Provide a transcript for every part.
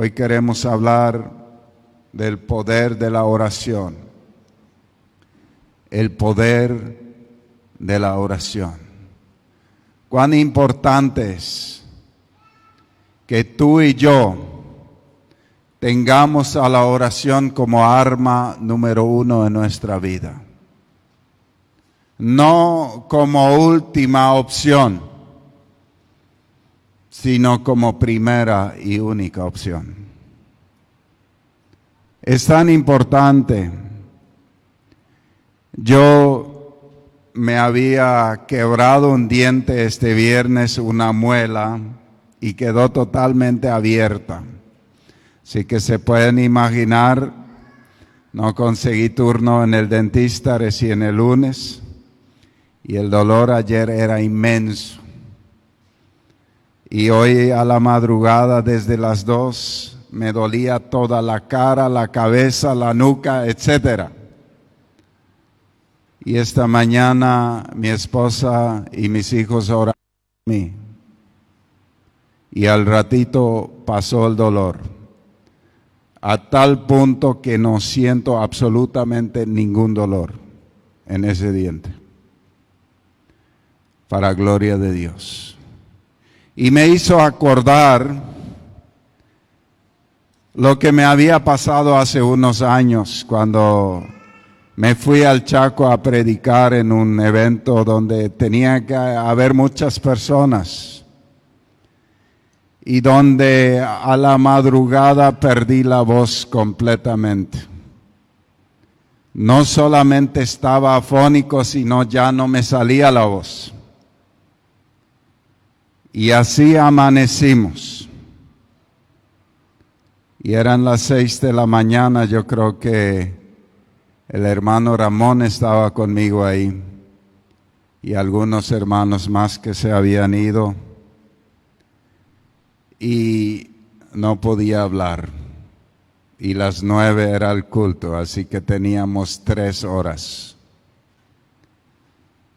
Hoy queremos hablar del poder de la oración. El poder de la oración. Cuán importante es que tú y yo tengamos a la oración como arma número 1 en nuestra vida. No como última opción, sino como primera y única opción. Es tan importante. Yo me había quebrado un diente este viernes, una muela, y quedó totalmente abierta. Así que se pueden imaginar, no conseguí turno en el dentista recién el lunes, y el dolor ayer era inmenso. Y hoy a la madrugada desde las 2 me dolía toda la cara, la cabeza, la nuca, etcétera. Y esta mañana mi esposa y mis hijos oraron por mí. Y al ratito pasó el dolor. A tal punto que no siento absolutamente ningún dolor en ese diente. Para gloria de Dios. Y me hizo acordar lo que me había pasado hace unos años cuando me fui al Chaco a predicar en un evento donde tenía que haber muchas personas y donde a la madrugada perdí la voz completamente. No solamente estaba afónico, sino ya no me salía la voz. Y así amanecimos. Y eran las 6 de la mañana, yo creo que el hermano Ramón estaba conmigo ahí y algunos hermanos más que se habían ido y no podía hablar. Y las 9 era el culto, así que teníamos 3 horas.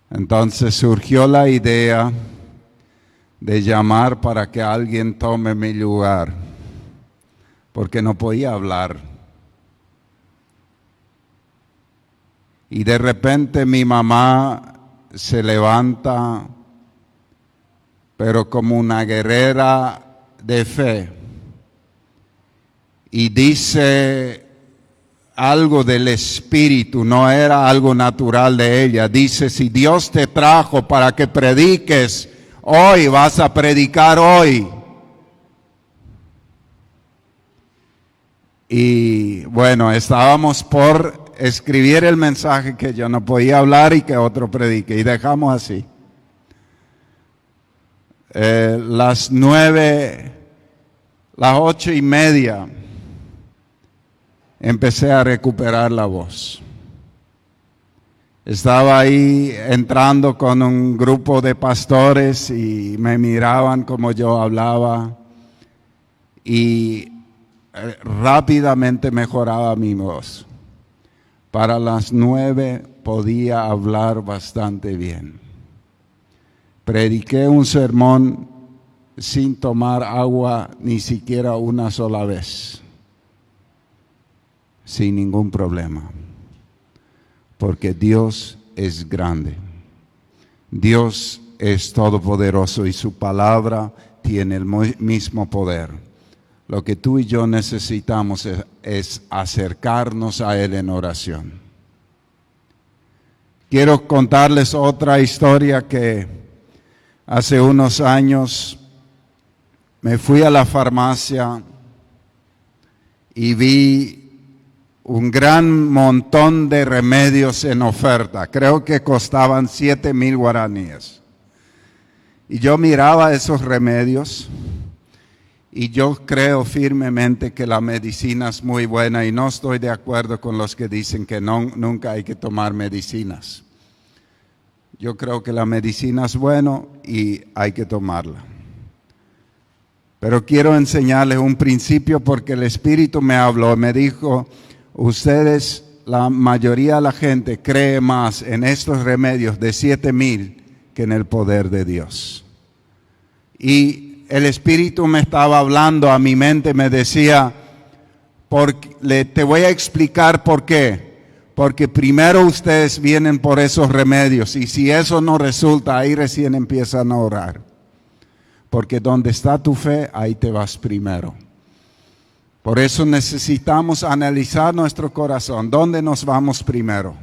Entonces surgió la idea de llamar para que alguien tome mi lugar, porque no podía hablar. Y de repente mi mamá se levanta, pero como una guerrera de fe, y dice algo del Espíritu, no era algo natural de ella. Dice, si Dios te trajo para que prediques hoy, vas a predicar hoy. Y bueno, estábamos por escribir el mensaje que yo no podía hablar y que otro predique, y dejamos así. Las 9, las 8:30, empecé a recuperar la voz. Estaba ahí entrando con un grupo de pastores y me miraban como yo hablaba y rápidamente mejoraba mi voz. Para las 9 podía hablar bastante bien. Prediqué un sermón sin tomar agua ni siquiera una sola vez, sin ningún problema, porque Dios es grande. Dios es todopoderoso y su palabra tiene el mismo poder. Lo que tú y yo necesitamos es acercarnos a Él en oración. Quiero contarles otra historia que hace unos años me fui a la farmacia y vi un gran montón de remedios en oferta. Creo que costaban 7,000 guaraníes. Y yo miraba esos remedios. Y yo creo firmemente que la medicina es muy buena y no estoy de acuerdo con los que dicen que nunca hay que tomar medicinas. Yo creo que la medicina es buena y hay que tomarla. Pero quiero enseñarles un principio porque el Espíritu me habló, me dijo, ustedes, la mayoría de la gente cree más en estos remedios de 7,000 que en el poder de Dios. Y el Espíritu me estaba hablando a mi mente, me decía, te voy a explicar por qué. Porque primero ustedes vienen por esos remedios y si eso no resulta, ahí recién empiezan a orar. Porque donde está tu fe, ahí te vas primero. Por eso necesitamos analizar nuestro corazón. ¿Dónde nos vamos primero?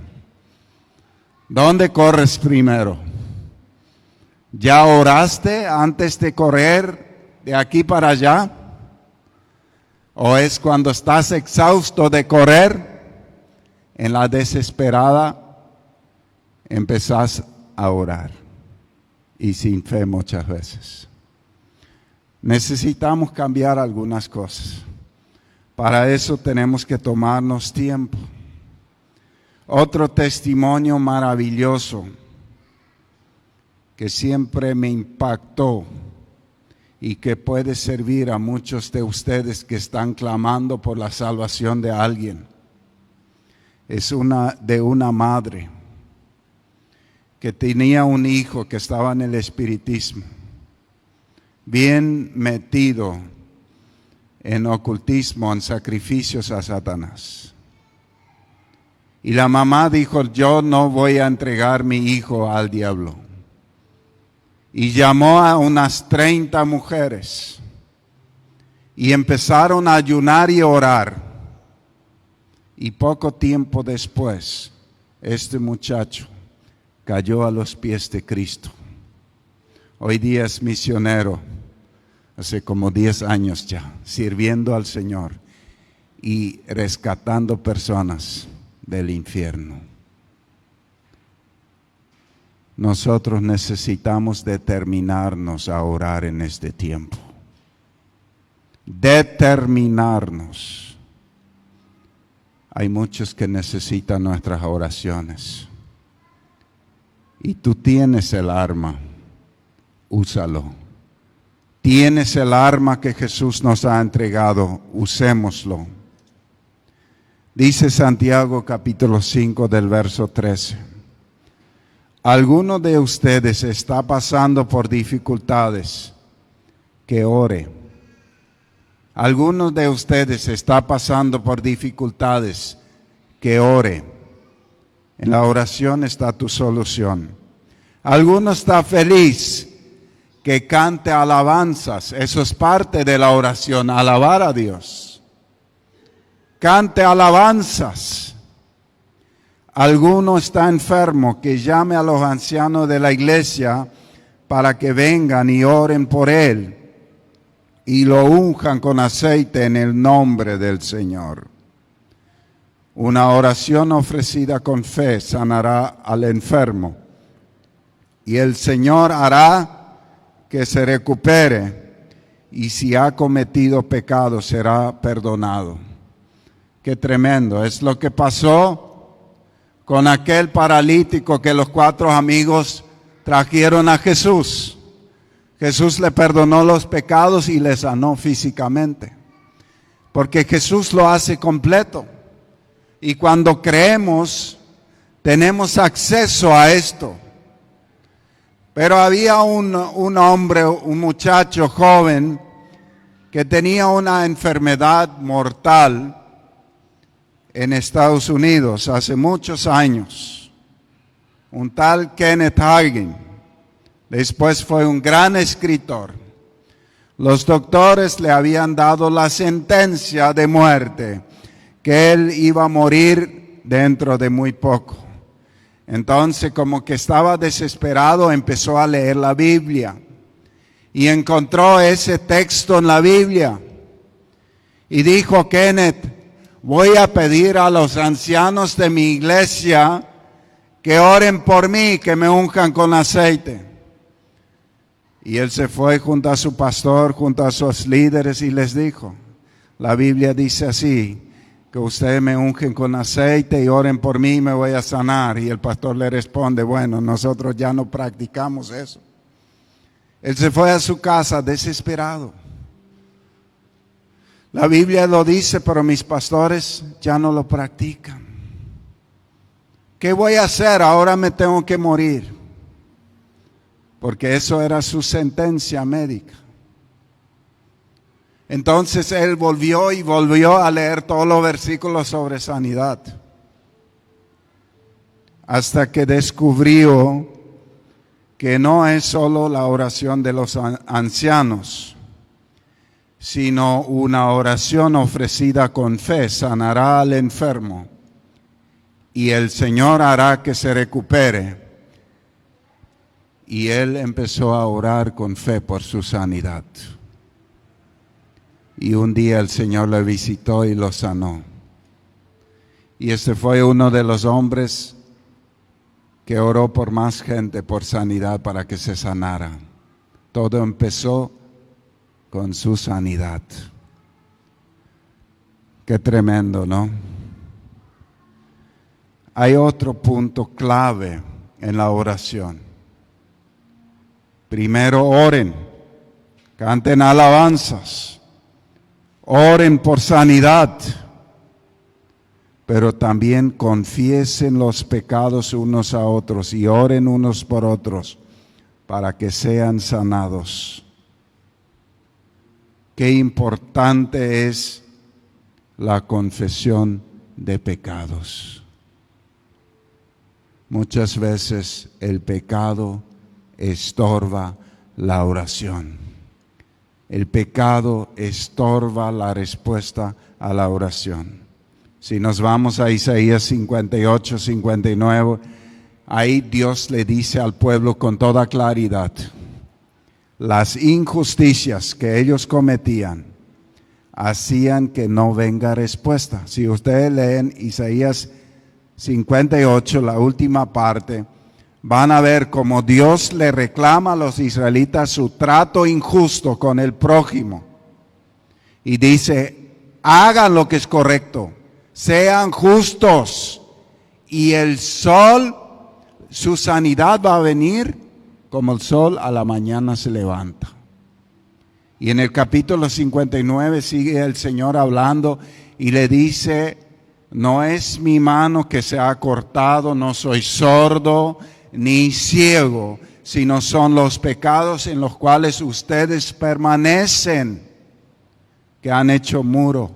¿Dónde corres primero? ¿Ya oraste antes de correr de aquí para allá? ¿O es cuando estás exhausto de correr, en la desesperada, empezás a orar? Y sin fe muchas veces. Necesitamos cambiar algunas cosas. Para eso tenemos que tomarnos tiempo. Otro testimonio maravilloso que siempre me impactó y que puede servir a muchos de ustedes que están clamando por la salvación de alguien. Es de una madre que tenía un hijo que estaba en el espiritismo, bien metido en ocultismo, en sacrificios a Satanás. Y la mamá dijo, yo no voy a entregar mi hijo al diablo. Y llamó a unas 30 mujeres y empezaron a ayunar y orar. Y poco tiempo después, este muchacho cayó a los pies de Cristo. Hoy día es misionero, hace como 10 años ya, sirviendo al Señor y rescatando personas del infierno. Nosotros necesitamos determinarnos a orar en este tiempo. Determinarnos. Hay muchos que necesitan nuestras oraciones. Y tú tienes el arma, úsalo. Tienes el arma que Jesús nos ha entregado, usémoslo. Dice Santiago capítulo 5 del verso 13. ¿Alguno de ustedes está pasando por dificultades? Que ore. ¿Alguno de ustedes está pasando por dificultades? Que ore. En la oración está tu solución. ¿Alguno está feliz? Que cante alabanzas. Eso es parte de la oración, alabar a Dios. Cante alabanzas. Alguno está enfermo, que llame a los ancianos de la iglesia para que vengan y oren por él y lo unjan con aceite en el nombre del Señor. Una oración ofrecida con fe sanará al enfermo y el Señor hará que se recupere y si ha cometido pecado será perdonado. Qué tremendo, es lo que pasó con aquel paralítico que los 4 amigos trajeron a Jesús. Jesús le perdonó los pecados y le sanó físicamente. Porque Jesús lo hace completo. Y cuando creemos, tenemos acceso a esto. Pero había un hombre, un muchacho joven, que tenía una enfermedad mortal en Estados Unidos hace muchos años. Un tal Kenneth Hagin. Después fue un gran escritor. Los doctores le habían dado la sentencia de muerte, que él iba a morir dentro de muy poco. Entonces, como que estaba desesperado, empezó a leer la Biblia y encontró ese texto en la Biblia. Y dijo, Kenneth, voy a pedir a los ancianos de mi iglesia que oren por mí, que me unjan con aceite. Y él se fue junto a su pastor, junto a sus líderes y les dijo, la Biblia dice así, que ustedes me ungen con aceite y oren por mí y me voy a sanar. Y el pastor le responde, bueno, nosotros ya no practicamos eso. Él se fue a su casa desesperado. La Biblia lo dice, pero mis pastores ya no lo practican. ¿Qué voy a hacer? Ahora me tengo que morir. Porque eso era su sentencia médica. Entonces él volvió a leer todos los versículos sobre sanidad, hasta que descubrió que no es solo la oración de los ancianos, sino una oración ofrecida con fe sanará al enfermo y el Señor hará que se recupere. Y él empezó a orar con fe por su sanidad. Y un día el Señor le visitó y lo sanó. Y este fue uno de los hombres que oró por más gente por sanidad para que se sanara. Todo empezó con su sanidad. Qué tremendo, ¿no? Hay otro punto clave en la oración. Primero oren, canten alabanzas, oren por sanidad, pero también confiesen los pecados unos a otros y oren unos por otros para que sean sanados. Qué importante es la confesión de pecados. Muchas veces el pecado estorba la oración. El pecado estorba la respuesta a la oración. Si nos vamos a Isaías 58, 59, ahí Dios le dice al pueblo con toda claridad, las injusticias que ellos cometían hacían que no venga respuesta. Si ustedes leen Isaías 58, la última parte, van a ver cómo Dios le reclama a los israelitas su trato injusto con el prójimo. Y dice, hagan lo que es correcto, sean justos, y el sol, su sanidad va a venir como el sol a la mañana se levanta. Y en el capítulo 59 sigue el Señor hablando y le dice, no es mi mano que se ha cortado, no soy sordo ni ciego, sino son los pecados en los cuales ustedes permanecen, que han hecho muro,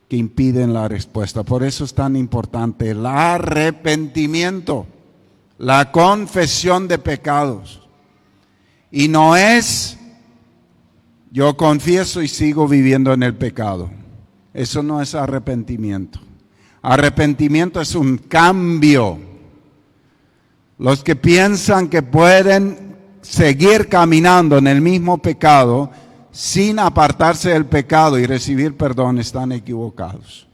que impiden la respuesta. Por eso es tan importante el arrepentimiento, la confesión de pecados. Y no es, yo confieso y sigo viviendo en el pecado. Eso no es arrepentimiento. Arrepentimiento es un cambio. Los que piensan que pueden seguir caminando en el mismo pecado sin apartarse del pecado y recibir perdón están equivocados.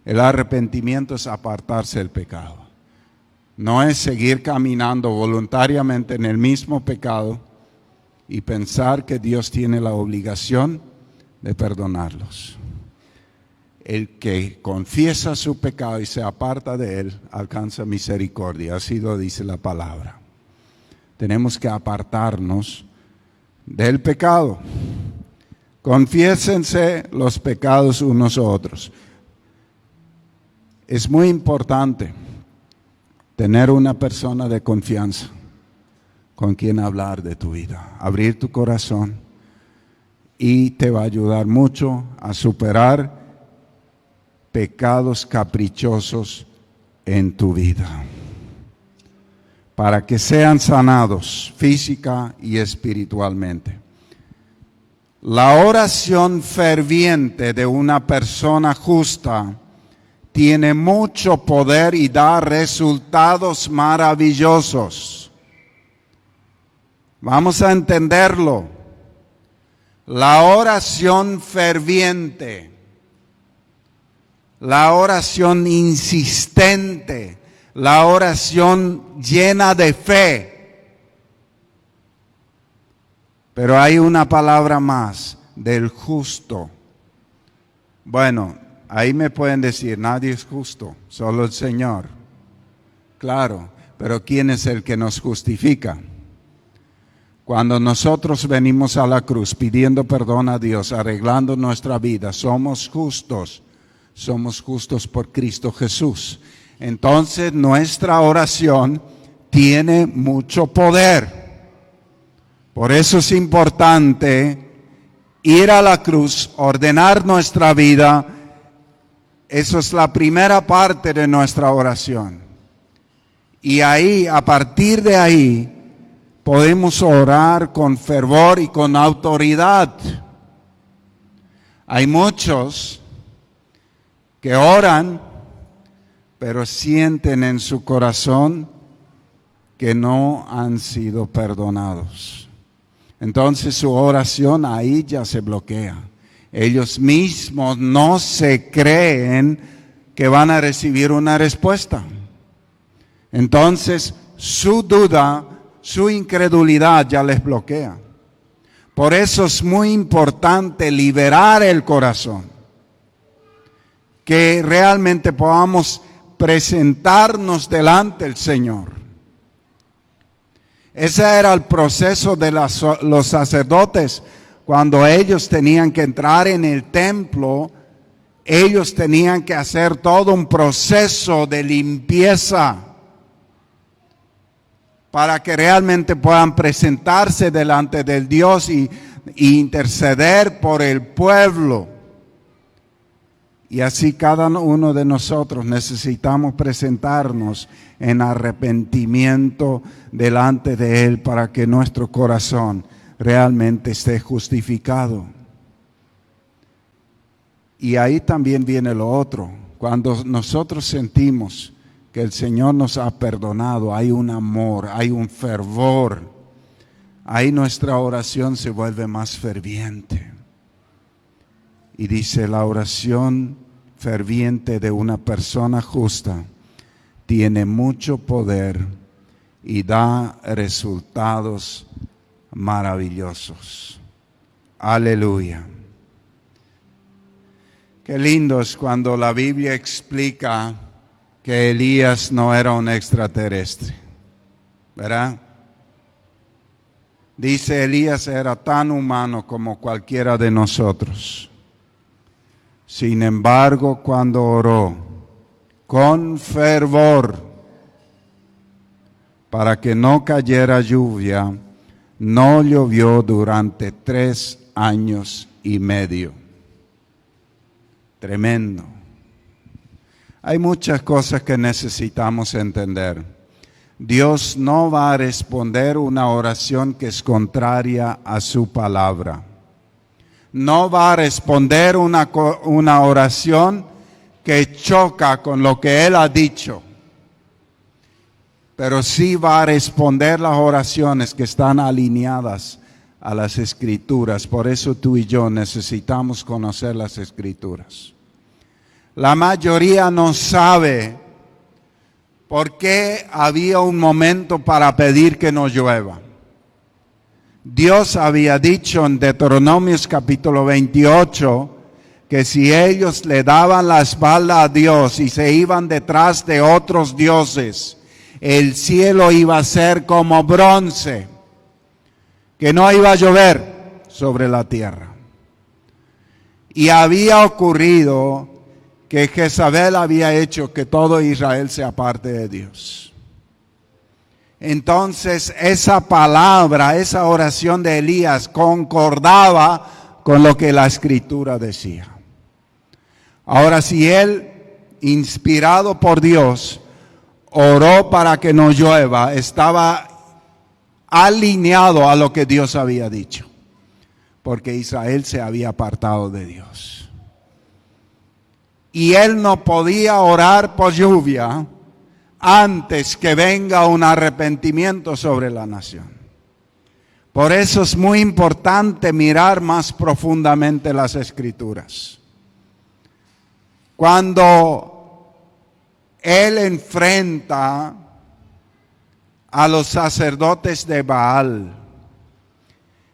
El arrepentimiento es apartarse del pecado. No es seguir caminando voluntariamente en el mismo pecado y pensar que Dios tiene la obligación de perdonarlos. El que confiesa su pecado y se aparta de él, alcanza misericordia. Así lo dice la palabra. Tenemos que apartarnos del pecado. Confiésense los pecados unos a otros. Es muy importante tener una persona de confianza con quien hablar de tu vida, abrir tu corazón, y te va a ayudar mucho a superar pecados caprichosos en tu vida, para que sean sanados física y espiritualmente. La oración ferviente de una persona justa tiene mucho poder y da resultados maravillosos. Vamos a entenderlo. La oración ferviente, la oración insistente, la oración llena de fe. Pero hay una palabra más, del justo. Bueno, ahí me pueden decir, nadie es justo, solo el Señor. Claro, pero ¿quién es el que nos justifica? Cuando nosotros venimos a la cruz pidiendo perdón a Dios, arreglando nuestra vida, somos justos por Cristo Jesús. Entonces nuestra oración tiene mucho poder. Por eso es importante ir a la cruz, ordenar nuestra vida. Eso es la primera parte de nuestra oración. Y ahí, a partir de ahí, podemos orar con fervor y con autoridad. Hay muchos que oran, pero sienten en su corazón que no han sido perdonados. Entonces su oración ahí ya se bloquea. Ellos mismos no se creen que van a recibir una respuesta. Entonces su duda, su incredulidad ya les bloquea. Por eso es muy importante liberar el corazón. Que realmente podamos presentarnos delante del Señor. Ese era el proceso de los sacerdotes. Cuando ellos tenían que entrar en el templo, ellos tenían que hacer todo un proceso de limpieza para que realmente puedan presentarse delante del Dios y interceder por el pueblo. Y así cada uno de nosotros necesitamos presentarnos en arrepentimiento delante de Él para que nuestro corazón realmente esté justificado. Y ahí también viene lo otro. Cuando nosotros sentimos que el Señor nos ha perdonado, hay un amor, hay un fervor. Ahí nuestra oración se vuelve más ferviente. Y dice, la oración ferviente de una persona justa tiene mucho poder y da resultados maravillosos. Aleluya. Qué lindo es cuando la Biblia explica que Elías no era un extraterrestre, ¿verdad? Dice, Elías era tan humano como cualquiera de nosotros. Sin embargo, cuando oró con fervor para que no cayera lluvia, no llovió durante 3 años y medio. Tremendo. Hay muchas cosas que necesitamos entender. Dios no va a responder una oración que es contraria a su palabra. No va a responder una oración que choca con lo que Él ha dicho. Pero sí va a responder las oraciones que están alineadas a las Escrituras. Por eso tú y yo necesitamos conocer las Escrituras. La mayoría no sabe por qué había un momento para pedir que no llueva. Dios había dicho en Deuteronomio capítulo 28 que si ellos le daban la espalda a Dios y se iban detrás de otros dioses, el cielo iba a ser como bronce, que no iba a llover sobre la tierra. Y había ocurrido que Jezabel había hecho que todo Israel se aparte de Dios. Entonces esa palabra, esa oración de Elías concordaba con lo que la Escritura decía. Ahora, si él, inspirado por Dios, oró para que no llueva, estaba alineado a lo que Dios había dicho, porque Israel se había apartado de Dios. Y él no podía orar por lluvia antes que venga un arrepentimiento sobre la nación. Por eso es muy importante mirar más profundamente las Escrituras. Cuando él enfrenta a los sacerdotes de Baal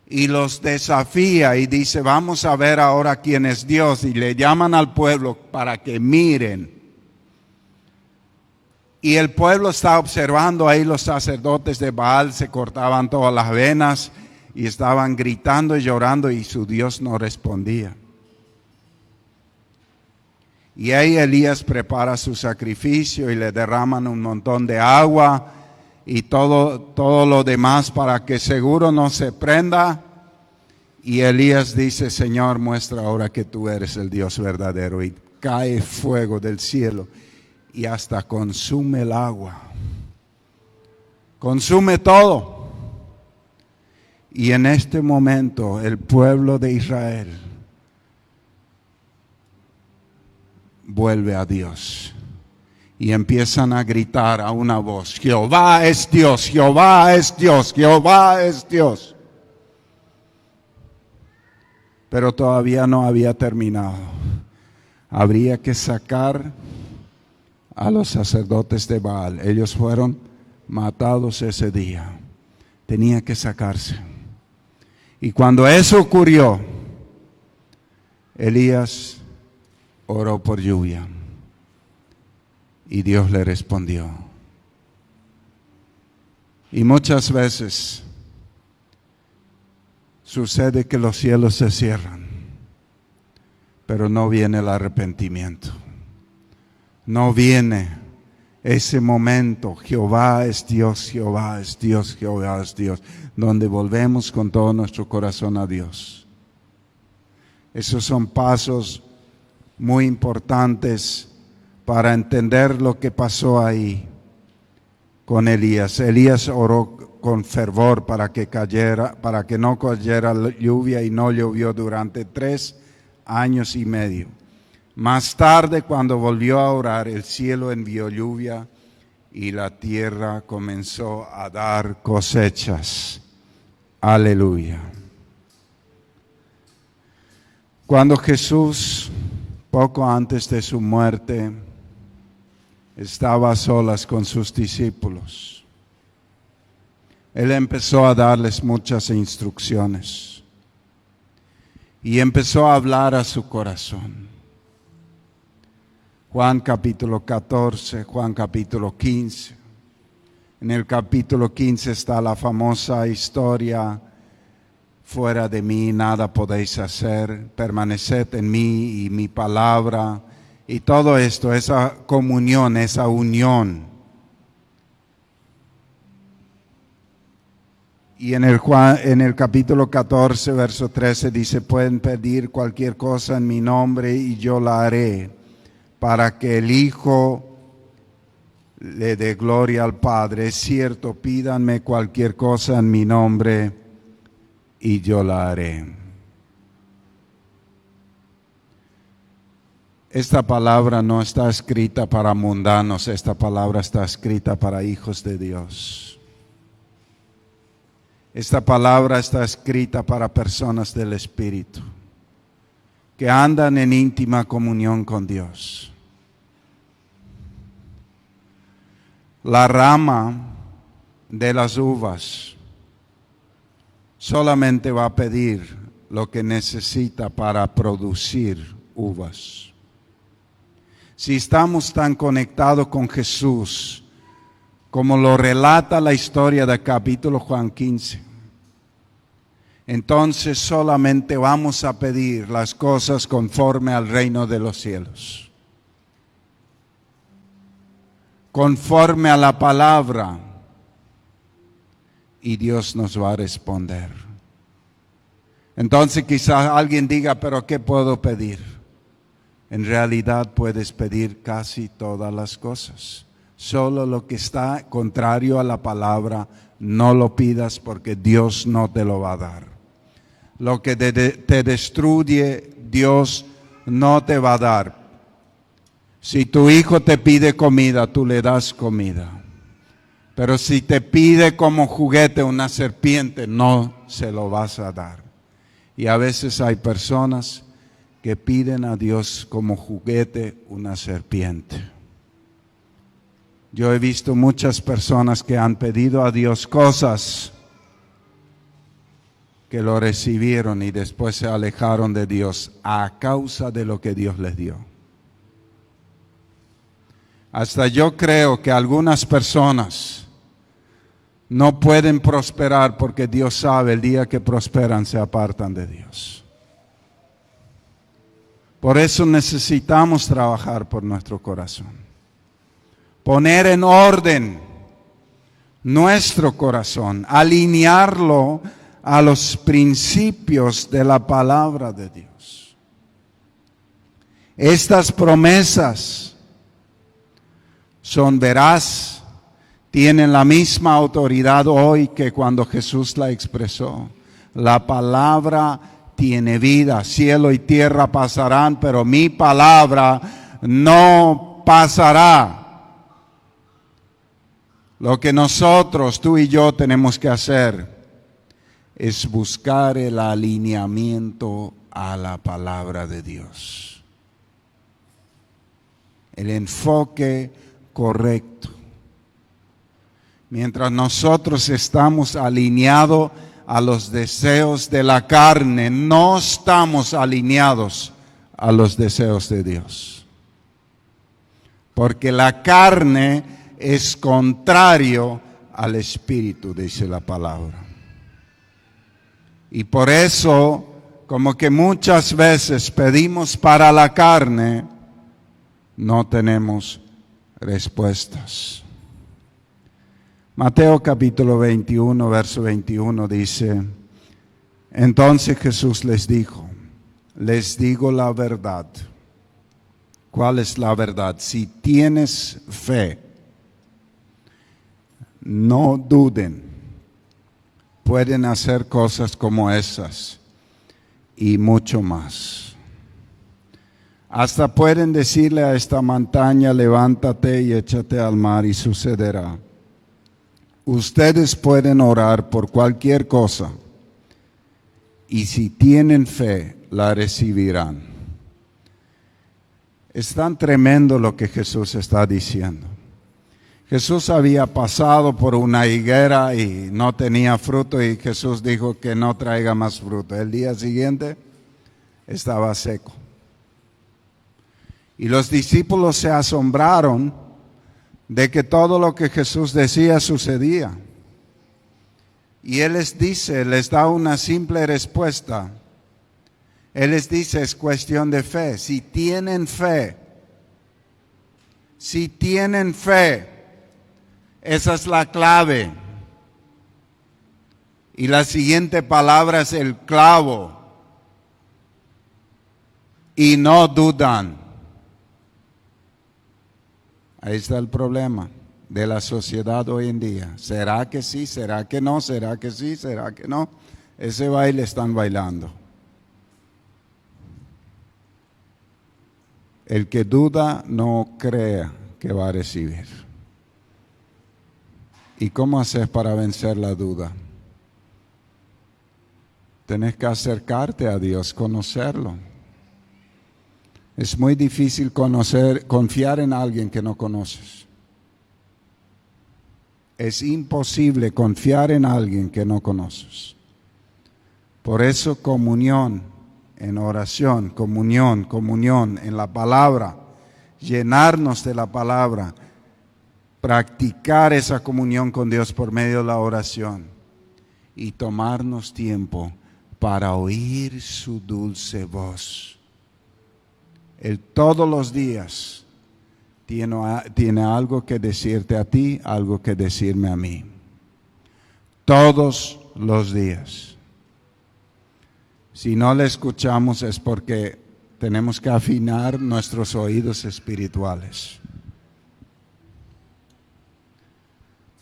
y los desafía y dice, vamos a ver ahora quién es Dios, y le llaman al pueblo para que miren. Y el pueblo está observando ahí, los sacerdotes de Baal se cortaban todas las venas y estaban gritando y llorando, y su Dios no respondía. Y ahí Elías prepara su sacrificio y le derraman un montón de agua y todo lo demás para que seguro no se prenda. Y Elías dice, Señor, muestra ahora que tú eres el Dios verdadero. Y cae fuego del cielo y hasta consume el agua. Consume todo. Y en este momento el pueblo de Israel vuelve a Dios. Y empiezan a gritar a una voz, Jehová es Dios, Jehová es Dios, Jehová es Dios. Pero todavía no había terminado. Habría que sacar a los sacerdotes de Baal. Ellos fueron matados ese día. Tenía que sacarse. Y cuando eso ocurrió, Elías oró por lluvia. Y Dios le respondió. Y muchas veces sucede que los cielos se cierran, pero no viene el arrepentimiento. No viene ese momento, Jehová es Dios, Jehová es Dios, Jehová es Dios, donde volvemos con todo nuestro corazón a Dios. Esos son pasos muy importantes para entender lo que pasó ahí con Elías. Elías oró con fervor para que no cayera lluvia, y no llovió durante 3 años y medio. Más tarde, cuando volvió a orar, el cielo envió lluvia y la tierra comenzó a dar cosechas. Aleluya. Cuando Jesús, poco antes de su muerte, estaba a solas con sus discípulos, Él empezó a darles muchas instrucciones y empezó a hablar a su corazón. Juan capítulo 14, Juan capítulo 15. En el capítulo 15 está la famosa historia, fuera de mí nada podéis hacer, permaneced en mí y mi palabra. Y todo esto, esa comunión, esa unión. Y en el capítulo 14, verso 13 dice, pueden pedir cualquier cosa en mi nombre y yo la haré, para que el Hijo le dé gloria al Padre. Es cierto, pídanme cualquier cosa en mi nombre y yo la haré. Esta palabra no está escrita para mundanos, esta palabra está escrita para hijos de Dios. Esta palabra está escrita para personas del Espíritu, que andan en íntima comunión con Dios. La rama de las uvas solamente va a pedir lo que necesita para producir uvas. Si estamos tan conectados con Jesús, como lo relata la historia del capítulo Juan 15, entonces solamente vamos a pedir las cosas conforme al reino de los cielos, conforme a la palabra, y Dios nos va a responder. Entonces quizás alguien diga, pero ¿qué puedo pedir? En realidad puedes pedir casi todas las cosas. Solo lo que está contrario a la palabra, no lo pidas, porque Dios no te lo va a dar. Lo que te destruye, Dios no te va a dar. Si tu hijo te pide comida, tú le das comida. Pero si te pide como juguete una serpiente, no se lo vas a dar. Y a veces hay personas que piden a Dios como juguete una serpiente. Yo he visto muchas personas que han pedido a Dios cosas que lo recibieron y después se alejaron de Dios a causa de lo que Dios les dio. Hasta yo creo que algunas personas no pueden prosperar porque Dios sabe el día que prosperan se apartan de Dios. Por eso necesitamos trabajar por nuestro corazón. Poner en orden nuestro corazón, alinearlo a los principios de la palabra de Dios. Estas promesas son veraz, tienen la misma autoridad hoy que cuando Jesús la expresó. La palabra tiene vida, cielo y tierra pasarán, pero mi palabra no pasará. Lo que nosotros, tú y yo, tenemos que hacer es buscar el alineamiento a la palabra de Dios. El enfoque correcto. Mientras nosotros estamos alineados a los deseos de la carne, no estamos alineados a los deseos de Dios. Porque la carne es contrario al Espíritu, dice la palabra. Y por eso, como que muchas veces pedimos para la carne, no tenemos respuestas. Mateo capítulo 21, verso 21 dice: entonces Jesús les dijo, les digo la verdad. ¿Cuál es la verdad? Si tienes fe, no duden. Pueden hacer cosas como esas y mucho más. Hasta pueden decirle a esta montaña, levántate y échate al mar, y sucederá. Ustedes pueden orar por cualquier cosa y si tienen fe, la recibirán. Es tan tremendo lo que Jesús está diciendo. Jesús había pasado por una higuera y no tenía fruto, y Jesús dijo que no traiga más fruto. El día siguiente estaba seco. Y los discípulos se asombraron de que todo lo que Jesús decía sucedía. Y Él les dice, les da una simple respuesta. Él les dice, es cuestión de fe. Si tienen fe, esa es la clave. Y la siguiente palabra es el clavo. Y no dudan. Ahí está el problema de la sociedad hoy en día. ¿Será que sí? ¿Será que no? ¿Será que sí? ¿Será que no? Ese baile están bailando. El que duda no crea que va a recibir. ¿Y cómo haces para vencer la duda? Tienes que acercarte a Dios, conocerlo. Es muy difícil confiar en alguien que no conoces. Es imposible confiar en alguien que no conoces. Por eso comunión en oración, comunión en la palabra, llenarnos de la palabra, practicar esa comunión con Dios por medio de la oración y tomarnos tiempo para oír su dulce voz. Él todos los días tiene algo que decirte a ti, algo que decirme a mí. Todos los días. Si no le escuchamos es porque tenemos que afinar nuestros oídos espirituales.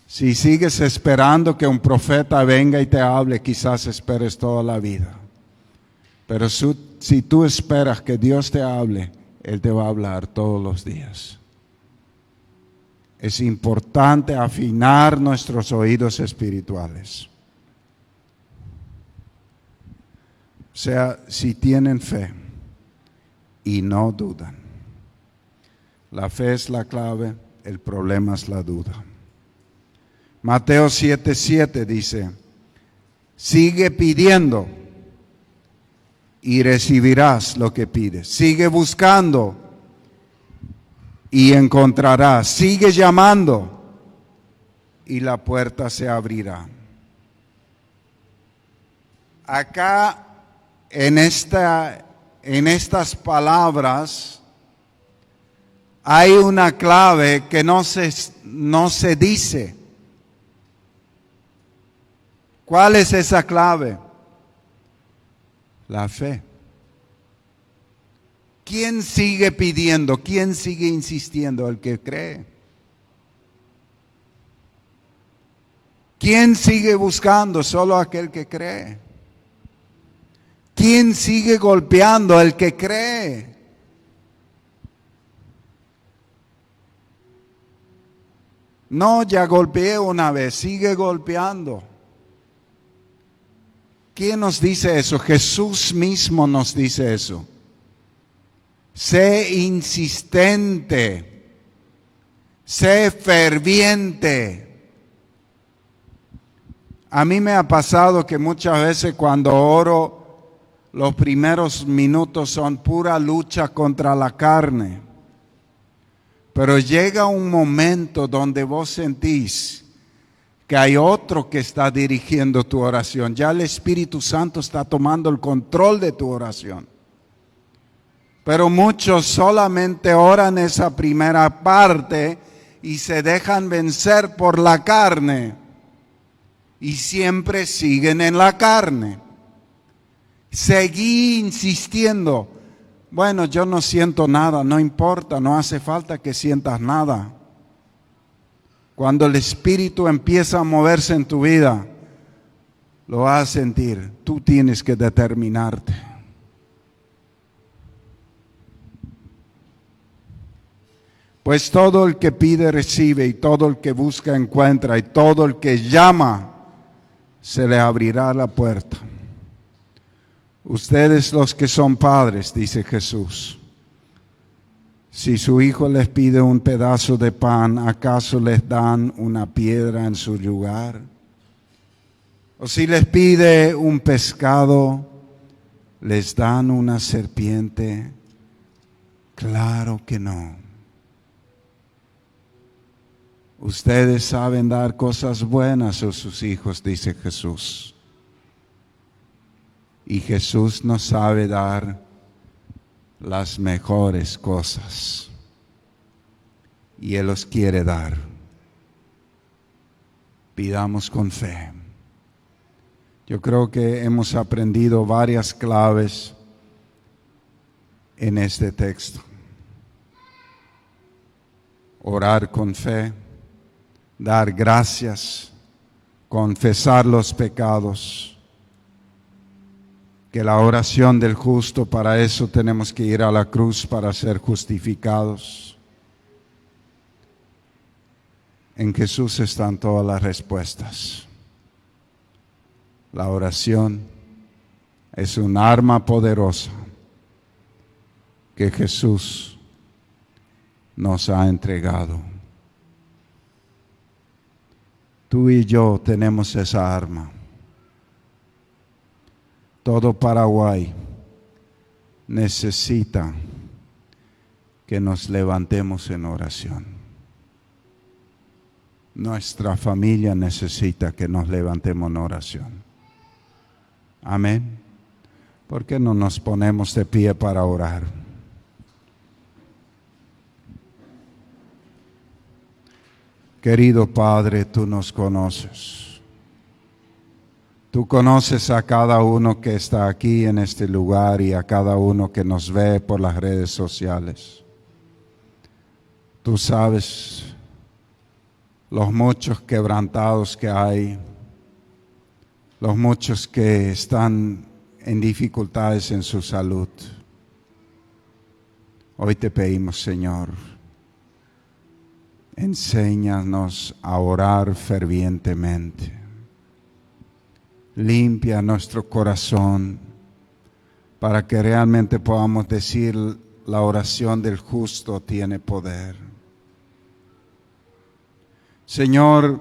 Si sigues esperando que un profeta venga y te hable, quizás esperes toda la vida. Pero si tú esperas que Dios te hable, Él te va a hablar todos los días. Es importante afinar nuestros oídos espirituales. O sea, si tienen fe y no dudan. La fe es la clave, el problema es la duda. Mateo 7:7 dice, sigue pidiendo y recibirás lo que pides. Sigue buscando y encontrarás. Sigue llamando y la puerta se abrirá. Acá en estas palabras hay una clave que no se dice. ¿Cuál es esa clave? La fe. ¿Quién sigue pidiendo? ¿Quién sigue insistiendo? El que cree. ¿Quién sigue buscando? Solo aquel que cree. ¿Quién sigue golpeando? El que cree. No, ya golpeé una vez, sigue golpeando. ¿Quién nos dice eso? Jesús mismo nos dice eso. Sé insistente, sé ferviente. A mí me ha pasado que muchas veces cuando oro, los primeros minutos son pura lucha contra la carne. Pero llega un momento donde vos sentís que hay otro que está dirigiendo tu oración. Ya el Espíritu Santo está tomando el control de tu oración. Pero muchos solamente oran esa primera parte y se dejan vencer por la carne. Y siempre siguen en la carne. Seguí insistiendo. Bueno, yo no siento nada, no importa, no hace falta que sientas nada. Cuando el Espíritu empieza a moverse en tu vida, lo vas a sentir. Tú tienes que determinarte. Pues todo el que pide recibe, y todo el que busca encuentra, y todo el que llama se le abrirá la puerta. Ustedes los que son padres, dice Jesús, si su hijo les pide un pedazo de pan, ¿acaso les dan una piedra en su lugar? O si les pide un pescado, ¿les dan una serpiente? Claro que no. Ustedes saben dar cosas buenas a sus hijos, dice Jesús. Y Jesús nos sabe dar las mejores cosas. Y Él los quiere dar. Pidamos con fe. Yo creo que hemos aprendido varias claves en este texto. Orar con fe, dar gracias, confesar los pecados. Que la oración del justo, para eso tenemos que ir a la cruz para ser justificados. En Jesús están todas las respuestas. La oración es un arma poderosa que Jesús nos ha entregado. Tú y yo tenemos esa arma. Todo Paraguay necesita que nos levantemos en oración. Nuestra familia necesita que nos levantemos en oración. Amén. ¿Por qué no nos ponemos de pie para orar? Querido Padre, tú nos conoces. Tú conoces a cada uno que está aquí en este lugar y a cada uno que nos ve por las redes sociales. Tú sabes los muchos quebrantados que hay, los muchos que están en dificultades en su salud. Hoy te pedimos, Señor, enséñanos a orar fervientemente. Limpia nuestro corazón para que realmente podamos decir: la oración del justo tiene poder. Señor,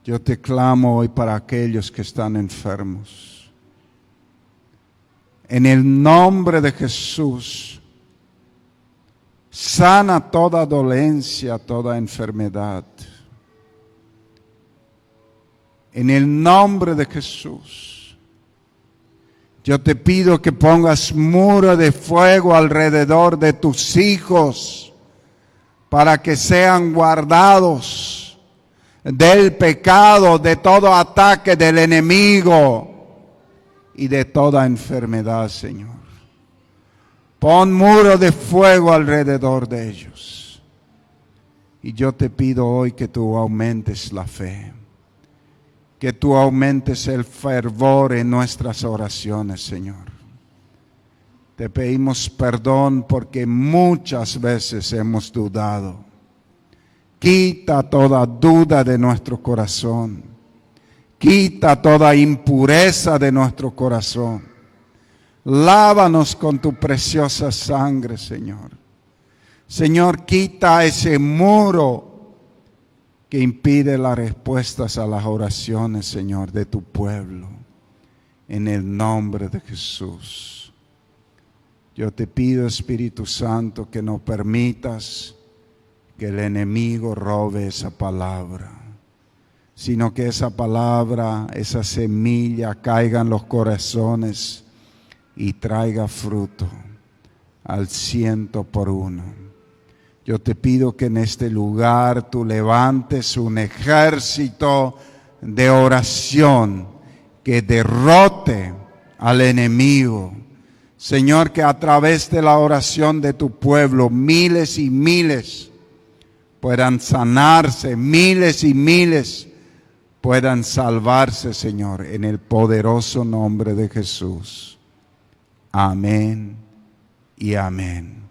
yo te clamo hoy para aquellos que están enfermos. En el nombre de Jesús, sana toda dolencia, toda enfermedad. En el nombre de Jesús, yo te pido que pongas muro de fuego alrededor de tus hijos para que sean guardados, del pecado, de todo ataque del enemigo y de toda enfermedad, Señor. Pon muro de fuego alrededor de ellos. Y yo te pido hoy que tú aumentes la fe, que tú aumentes el fervor en nuestras oraciones, Señor. Te pedimos perdón porque muchas veces hemos dudado. Quita toda duda de nuestro corazón. Quita toda impureza de nuestro corazón. Lávanos con tu preciosa sangre, Señor. Señor, quita ese muro que impide las respuestas a las oraciones, Señor, de tu pueblo. En el nombre de Jesús. Yo te pido, Espíritu Santo, que no permitas que el enemigo robe esa palabra, sino que esa palabra, esa semilla caiga en los corazones y traiga fruto al 100%. Yo te pido que en este lugar tú levantes un ejército de oración que derrote al enemigo. Señor, que a través de la oración de tu pueblo, miles y miles puedan sanarse, miles y miles puedan salvarse, Señor, en el poderoso nombre de Jesús. Amén y amén.